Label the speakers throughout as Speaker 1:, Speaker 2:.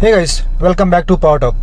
Speaker 1: Hey guys, welcome back to Power Talk.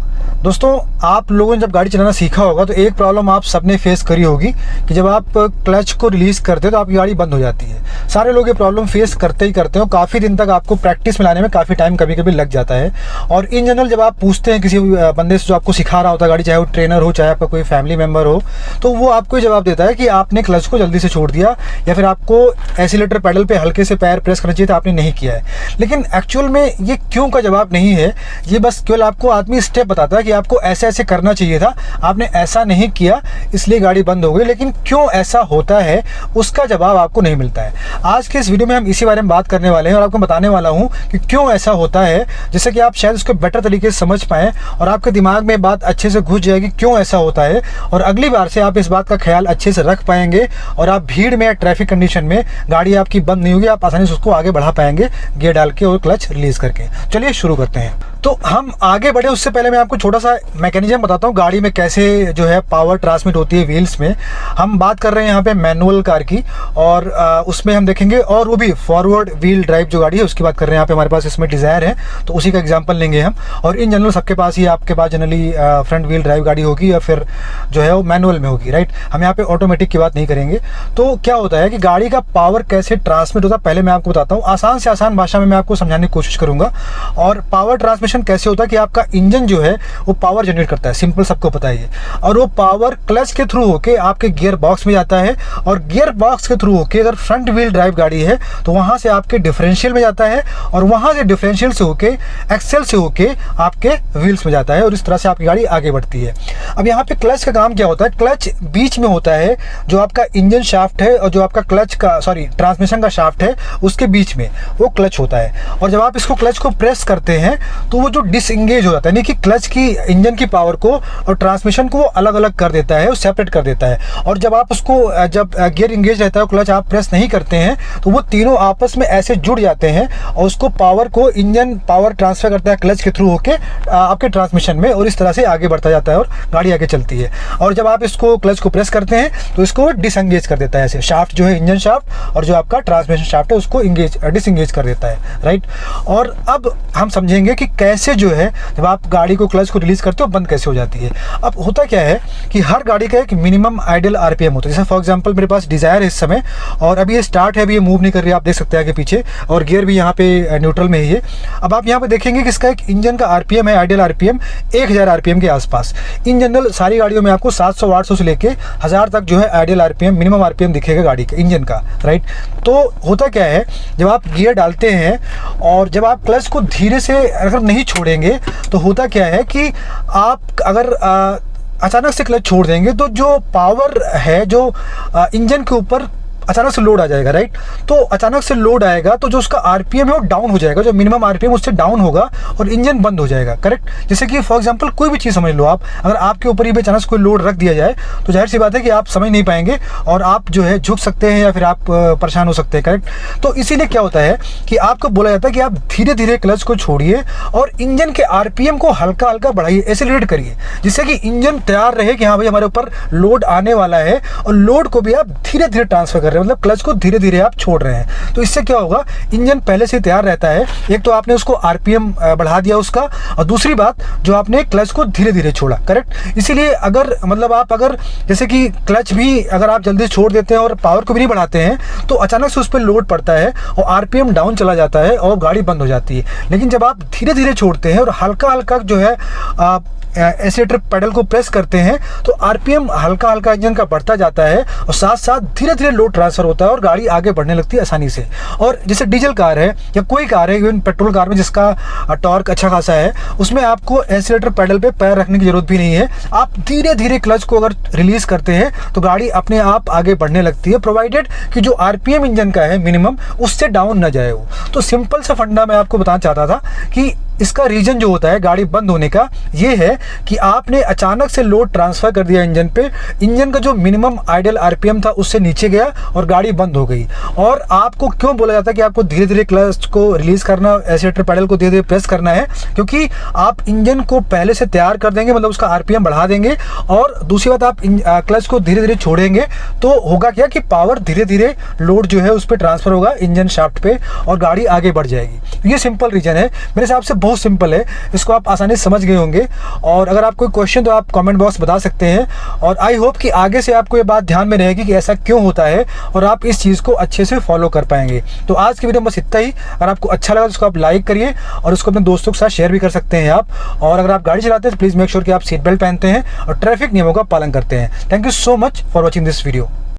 Speaker 1: दोस्तों, आप लोगों ने जब गाड़ी चलाना सीखा होगा तो एक प्रॉब्लम आप सबने फेस करी होगी कि जब आप क्लच को रिलीज करते हो तो आपकी गाड़ी बंद हो जाती है। सारे लोग ये प्रॉब्लम फेस करते ही करते हो। काफ़ी दिन तक आपको प्रैक्टिस में लाने में काफ़ी टाइम कभी कभी लग जाता है। और इन जनरल जब आप पूछते हैं किसी बंदे से जो आपको सिखा रहा होता है गाड़ी, चाहे वो ट्रेनर हो चाहे आपका कोई फैमिली मेम्बर हो, तो वो आपको जवाब देता है कि आपने क्लच को जल्दी से छोड़ दिया या फिर आपको एक्सीलरेटर पैडल पे हल्के से पैर प्रेस करना चाहिए था, आपने नहीं किया है। लेकिन एक्चुअल में ये क्यों का जवाब नहीं है, ये बस केवल आपको आदमी स्टेप बताता है कि आपको ऐसे ऐसे करना चाहिए था, आपने ऐसा नहीं किया इसलिए गाड़ी बंद हो गई। लेकिन क्यों ऐसा होता है उसका जवाब आपको नहीं मिलता है। आज के इस वीडियो में हम इसी बारे में बात करने वाले हैं और आपको बताने वाला हूं कि क्यों ऐसा होता है, जिससे कि आप शायद उसको बेटर तरीके से समझ पाएं और आपके दिमाग में बात अच्छे से घुस जाएगी क्यों ऐसा होता है। और अगली बार से आप इस बात का ख्याल अच्छे से रख पाएंगे और आप भीड़ में या ट्रैफिक कंडीशन में गाड़ी आपकी बंद नहीं होगी, आप आसानी से उसको आगे बढ़ा पाएंगे गियर डाल के और क्लच रिलीज करके। चलिए शुरू करते हैं। तो हम आगे बढ़े उससे पहले मैं आपको छोटा सा मैकेनिज्म बताता हूँ गाड़ी में कैसे जो है पावर ट्रांसमिट होती है व्हील्स में। हम बात कर रहे हैं यहाँ पे मैनुअल कार की और उसमें हम देखेंगे, और वो भी फॉरवर्ड व्हील ड्राइव जो गाड़ी है उसकी बात कर रहे हैं। यहाँ पे हमारे पास इसमें डिज़ायर है तो उसी का एग्जांपल लेंगे हम। और इन जनरल सबके पास ही, आपके पास जनरली फ्रंट व्हील ड्राइव गाड़ी होगी या फिर जो है वो मैनुअल में होगी, राइट। हम यहाँ पे ऑटोमेटिक की बात नहीं करेंगे। तो क्या होता है कि गाड़ी का पावर कैसे ट्रांसमिट होता है पहले मैं आपको बताता हूँ। आसान से आसान भाषा में मैं आपको समझाने की कोशिश करूँगा। और पावर ट्रांसमिशन कैसे होता है कि आपका इंजन जो है वो पावर जनरेट करता है, सिंपल सबको पता है ये। और वो पावर क्लच के थ्रू होके आपके गियर बॉक्स में जाता है और गियर बॉक्स के थ्रू होके अगर फ्रंट व्हील ड्राइव गाड़ी है तो वहां से आपके डिफरेंशियल में जाता है और वहां से डिफरेंशियल से होके एक्सेल से होके आपके व्हील्स में जाता है और इस तरह से आपकी गाड़ी आगे बढ़ती है। अब यहाँ पे क्लच का काम क्या होता है, क्लच बीच में होता है, जो आपका इंजन शाफ्ट है और जो आपका क्लच का ट्रांसमिशन का शाफ्ट है उसके बीच में वो क्लच होता है। और जब आप इसको क्लच को प्रेस करते हैं तो वो जो डिसएंगेज हो जाता है, यानी कि क्लच की इंजन की पावर को और ट्रांसमिशन को वो अलग अलग कर देता है, वो सेपरेट कर देता है। और जब आप उसको जब गियर इंगेज रहता है, क्लच आप प्रेस नहीं करते हैं तो वो तीनों आपस में ऐसे जुड़ जाते हैं और उसको पावर को इंजन पावर ट्रांसफर करता है क्लच के थ्रू होके आपके ट्रांसमिशन में और इस तरह से आगे बढ़ता जाता है और गाड़ी आगे चलती है। और जब आप इसको क्लच को प्रेस करते हैं तो इसको डिसएंगेज कर देता है, ऐसे शाफ्ट जो है इंजन शाफ्ट और जो आपका ट्रांसमिशन शाफ्ट है उसको डिसएंगेज कर देता है, राइट। और अब हम समझेंगे कि कैसे जो है जब आप गाड़ी को क्लच को रिलीज करते हो बंद कैसे हो जाती है। अब होता क्या है कि हर गाड़ी का एक मिनिमम आइडियल आरपीएम होता है। जैसे फॉर एग्जांपल मेरे पास डिजायर है इस समय और अभी ये स्टार्ट है, अभी ये मूव नहीं कर रही है, आप देख सकते हैं आगे पीछे, और गियर भी यहाँ पे न्यूट्रल में ही है। अब आप यहाँ पे देखेंगे कि इसका एक इंजन का आरपीएम है, आइडियल आरपीएम 1000 आरपीएम के आसपास। इन जनरल सारी गाड़ियों में आपको 700-800 से लेके 1000 तक जो है आइडियल आरपीएम, मिनिमम आरपीएम दिखेगा गाड़ी के इंजन का, राइट। तो होता क्या है, जब आप गियर डालते हैं और जब आप क्लच को धीरे से अगर नहीं छोड़ेंगे तो होता क्या है कि आप अगर अचानक से क्लच छोड़ देंगे तो जो पावर है जो इंजन के ऊपर अचानक से लोड आ जाएगा, राइट। तो अचानक से लोड आएगा तो जो उसका आरपीएम है वो डाउन हो जाएगा, जो मिनिमम आरपीएम उससे डाउन होगा और इंजन बंद हो जाएगा, करेक्ट। जैसे कि फॉर एग्जांपल कोई भी चीज़ समझ लो आप, अगर आपके ऊपर ही अचानक से कोई लोड रख दिया जाए तो जाहिर सी बात है कि आप समझ नहीं पाएंगे और आप जो है झुक सकते हैं या फिर आप परेशान हो सकते हैं, करेक्ट। तो इसीलिए क्या होता है कि आपको बोला जाता है कि आप धीरे धीरे क्लच को छोड़िए और इंजन के आरपीएम को हल्का हल्का बढ़ाइए, एक्सेलरेट करिए, जिससे कि इंजन तैयार रहे कि हाँ भाई हमारे ऊपर लोड आने वाला है और लोड को भी आप धीरे धीरे ट्रांसफर कर रहे हैं, मतलब क्लच को धीरे धीरे आप छोड़ रहे हैं। तो इससे क्या होगा, इंजन पहले से तैयार रहता है। एक तो आपने उसको आरपीएम बढ़ा दिया उसका, और दूसरी बात जो आपने क्लच को धीरे धीरे छोड़ा, करेक्ट। इसीलिए अगर मतलब आप अगर जैसे कि क्लच भी अगर आप जल्दी छोड़ देते हैं और पावर को भी नहीं बढ़ाते हैं तो अचानक से उस पर लोड पड़ता है और आरपीएम डाउन चला जाता है और गाड़ी बंद हो जाती है। लेकिन जब आप धीरे धीरे छोड़ते हैं और हल्का हल्का जो है एक्सीलरेटर पेडल को प्रेस करते हैं तो आरपीएम हल्का हल्का इंजन का बढ़ता जाता है और साथ साथ धीरे धीरे लोड ट्रांसफर होता है और गाड़ी आगे बढ़ने लगती है आसानी से। और जैसे डीजल कार है या कोई कार है, इवन पेट्रोल कार में जिसका टॉर्क अच्छा खासा है, उसमें आपको एक्सीलरेटर पेडल पे पैर रखने की जरूरत भी नहीं है। आप धीरे धीरे क्लच को अगर रिलीज करते हैं तो गाड़ी अपने आप आगे बढ़ने लगती है, प्रोवाइडेड कि जो आरपीएम इंजन का है मिनिमम उससे डाउन न जाए वो। तो सिंपल सा फंडा मैं आपको बताना चाहता था कि इसका रीजन जो होता है गाड़ी बंद होने का ये है कि आपने अचानक से लोड ट्रांसफर कर दिया इंजन पे, इंजन का जो मिनिमम आइडियल आरपीएम था उससे नीचे गया और गाड़ी बंद हो गई। और आपको क्यों बोला जाता है कि आपको धीरे धीरे क्लच को रिलीज करना, एक्सीलरेटर पेडल को धीरे धीरे प्रेस करना है, क्योंकि आप इंजन को पहले से तैयार कर देंगे, मतलब उसका आरपीएम बढ़ा देंगे। और दूसरी बात, आप क्लच को धीरे धीरे छोड़ेंगे तो होगा क्या कि पावर धीरे धीरे लोड जो है उस पर ट्रांसफर होगा इंजन शाफ्ट पे और गाड़ी आगे बढ़ जाएगी। ये सिंपल रीजन है, मेरे हिसाब से बहुत बहुत सिंपल है, इसको आप आसानी से समझ गए होंगे। और अगर आप कोई क्वेश्चन तो आप कमेंट बॉक्स बता सकते हैं, और आई होप कि आगे से आपको ये बात ध्यान में रहेगी कि ऐसा क्यों होता है और आप इस चीज़ को अच्छे से फॉलो कर पाएंगे। तो आज की वीडियो में बस इतना ही। अगर आपको अच्छा लगा तो उसको आप लाइक करिए और उसको अपने दोस्तों के साथ शेयर भी कर सकते हैं आप। और अगर आप गाड़ी चलाते हैं तो प्लीज़ मेक श्योर कि आप सीट बेल्ट पहनते हैं और ट्रैफिक नियमों का पालन करते हैं। Thank you so much for watching this video.